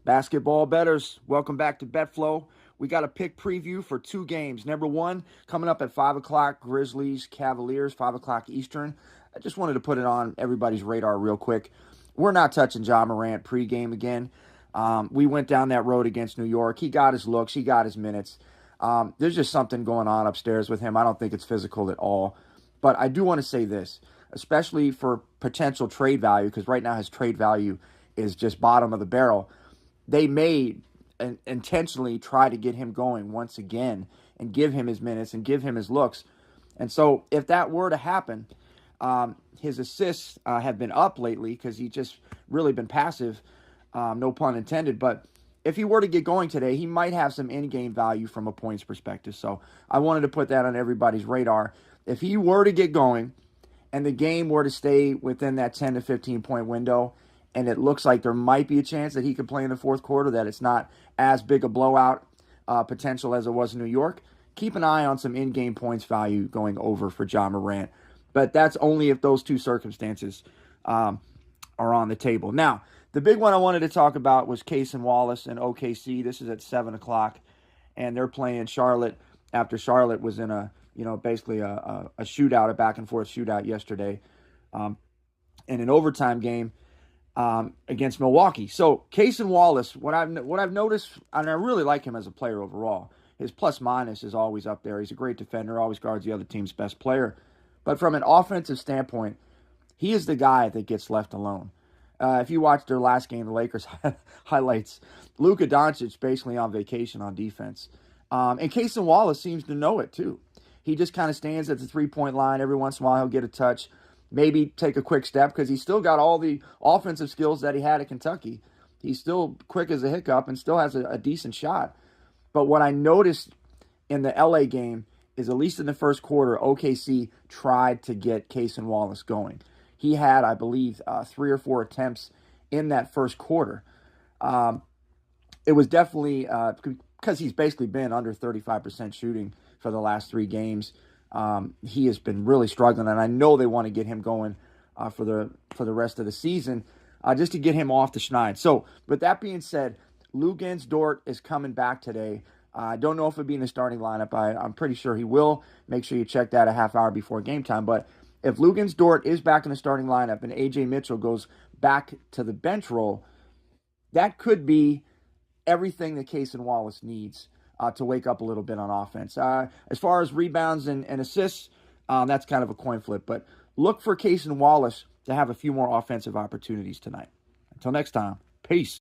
Basketball bettors, welcome back to BetFlow. We got a pick preview for two games. Number one, coming up at 5 o'clock, Grizzlies, Cavaliers, 5 o'clock Eastern. I just wanted to put it on everybody's radar real quick. We're not touching Ja Morant pregame again. We went down that road against New York. He got his looks, he got his minutes. There's just something going on upstairs with him. I don't think it's physical at all. But I do want to say this, especially for potential trade value, because right now his trade value is just bottom of the barrel. They may intentionally try to get him going once again and give him his minutes and give him his looks. And so if that were to happen, his assists have been up lately because he's just really been passive, no pun intended. But if he were to get going today, he might have some in-game value from a points perspective. So I wanted to put that on everybody's radar. If he were to get going and the game were to stay within that 10 to 15 point window, and it looks like there might be a chance that he could play in the fourth quarter, that it's not as big a blowout potential as it was in New York, keep an eye on some in-game points value going over for Ja Morant. But that's only if those two circumstances are on the table. Now, the big one I wanted to talk about was Cason Wallace and OKC. This is at 7 o'clock, and they're playing Charlotte after Charlotte was in basically a shootout, a back-and-forth shootout yesterday in an overtime game against Milwaukee. So Cason Wallace, what I've noticed, and I really like him as a player overall, his plus minus is always up there. He's a great defender, always guards the other team's best player. But from an offensive standpoint, he is the guy that gets left alone. If you watched their last game, the Lakers highlights, Luka Doncic basically on vacation on defense. And Cason Wallace seems to know it too. He just kind of stands at the three-point line. Every once in a while he'll get a touch, maybe take a quick step because he's still got all the offensive skills that he had at Kentucky. He's still quick as a hiccup and still has a decent shot. But what I noticed in the LA game is, at least in the first quarter, OKC tried to get Cason Wallace going. He had, I believe, 3 or 4 attempts in that first quarter. It was definitely because he's basically been under 35% shooting for the last 3 games. He has been really struggling, and I know they want to get him going for the rest of the season, just to get him off the schneid. So, with that being said, Luguentz Dort is coming back today. I don't know if he'll be in the starting lineup. I'm pretty sure he will. Make sure you check that a half hour before game time. But if Luguentz Dort is back in the starting lineup and A.J. Mitchell goes back to the bench role, that could be everything that Cason Wallace needs to wake up a little bit on offense. As far as rebounds and assists, that's kind of a coin flip. But look for Cason Wallace to have a few more offensive opportunities tonight. Until next time, peace.